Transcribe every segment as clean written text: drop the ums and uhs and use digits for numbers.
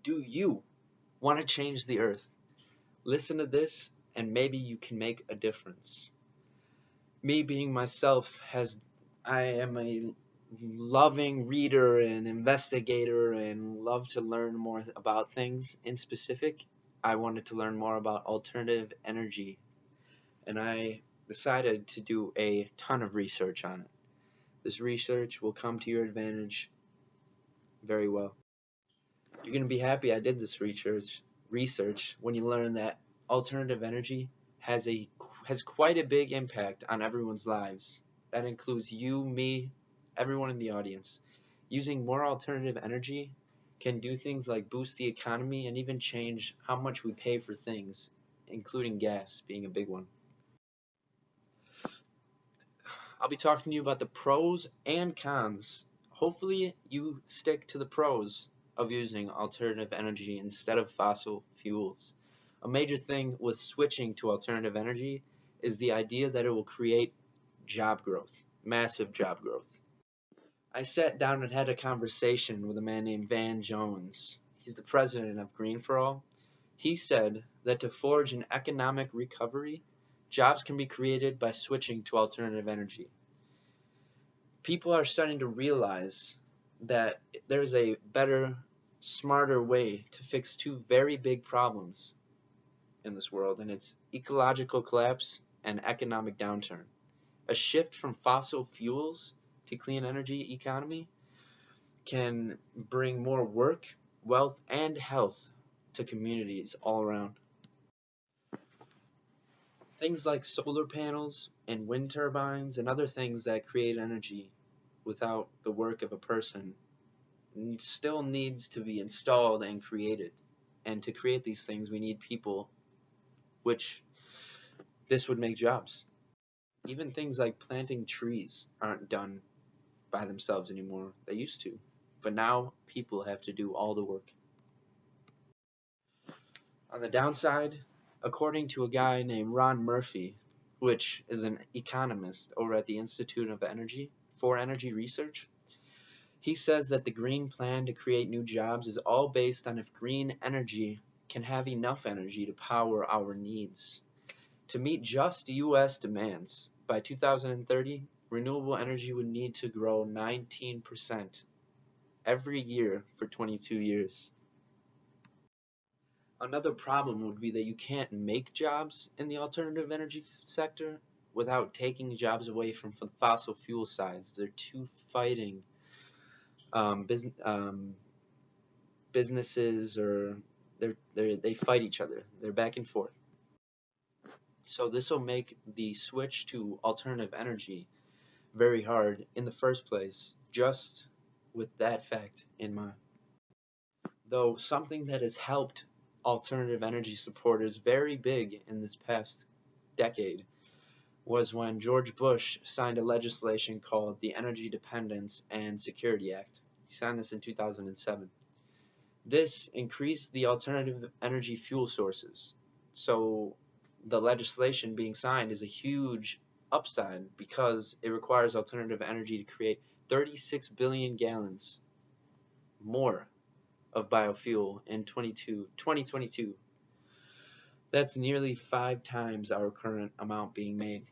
Do you want to change the earth? Listen to this and maybe you can make a difference. Me being myself I am a loving reader and investigator and love to learn more about things. In specific, I wanted to learn more about alternative energy and I decided to do a ton of research on it. This research will come to your advantage very well. You're going to be happy I did this research when you learn that alternative energy has a has quite a big impact on everyone's lives. That includes you, me, everyone in the audience. Using more alternative energy can do things like boost the economy and even change how much we pay for things, including gas being a big one. I'll be talking to you about the pros and cons. Hopefully, you stick to the pros of using alternative energy instead of fossil fuels. A major thing with switching to alternative energy is the idea that it will create job growth, massive job growth. I sat down and had a conversation with a man named Van Jones. He's the president of Green for All. He said that to forge an economic recovery, jobs can be created by switching to alternative energy. People are starting to realize that there's a better, smarter way to fix two very big problems in this world, and it's ecological collapse and economic downturn. A shift from fossil fuels to clean energy economy can bring more work, wealth, and health to communities all around. Things like solar panels and wind turbines and other things that create energy without the work of a person still needs to be installed and created. And to create these things, we need people, which this would make jobs. Even things like planting trees aren't done by themselves anymore. They used to. But now people have to do all the work. On the downside, according to a guy named Ron Murphy, which is an economist over at the Institute of Energy for Energy Research, he says that the green plan to create new jobs is all based on if green energy can have enough energy to power our needs. To meet just U.S. demands, by 2030, renewable energy would need to grow 19% every year for 22 years. Another problem would be that you can't make jobs in the alternative energy sector without taking jobs away from the fossil fuel sides. They're two fighting businesses, or they fight each other. They're back and forth. So this will make the switch to alternative energy very hard in the first place, just with that fact in mind. Though something that has helped alternative energy supporters very big in this past decade was when George Bush signed a legislation called the Energy Dependence and Security Act. He signed this in 2007. This increased the alternative energy fuel sources. So the legislation being signed is a huge upside because it requires alternative energy to create 36 billion gallons more of biofuel in 2022. That's nearly 5 times our current amount being made.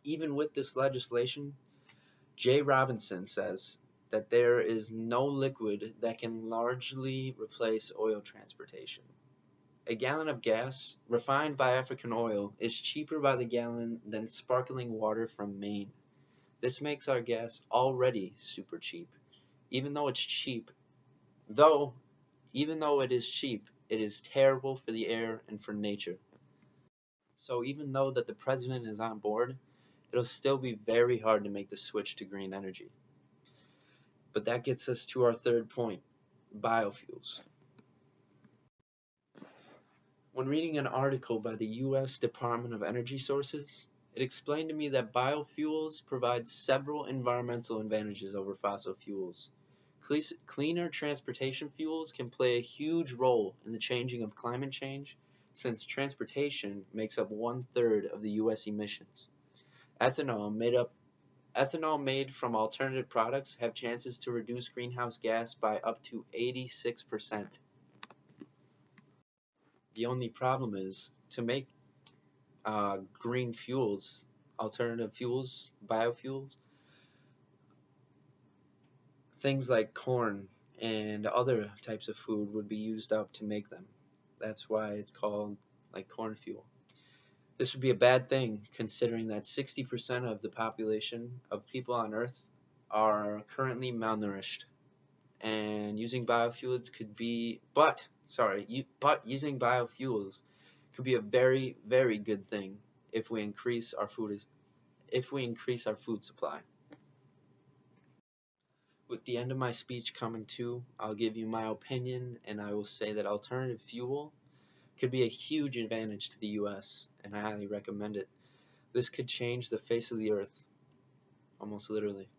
Even with this legislation, Jay Robinson says that there is no liquid that can largely replace oil transportation. A gallon of gas refined by African oil is cheaper by the gallon than sparkling water from Maine. This makes our gas already super cheap. Even though it's cheap, though even though it is cheap, it is terrible for the air and for nature. So even though that the president is on board, it'll still be very hard to make the switch to green energy. But that gets us to our third point, biofuels. When reading an article by the U.S. Department of Energy Sources, it explained to me that biofuels provide several environmental advantages over fossil fuels. Cleaner transportation fuels can play a huge role in the changing of climate change, since transportation makes up 1/3 of the U.S. emissions. Ethanol, made up Ethanol made from alternative products have chances to reduce greenhouse gas by up to 86%. The only problem is to make green fuels, alternative fuels, biofuels, things like corn and other types of food would be used up to make them. That's why it's called like corn fuel. This would be a bad thing considering that 60% of the population of people on Earth are currently malnourished. And using biofuels could be, but using biofuels could be a very, very good thing if we increase our food supply. With the end of my speech coming to, I'll give you my opinion, and I will say that alternative fuel could be a huge advantage to the US, and I highly recommend it. This could change the face of the earth, almost literally.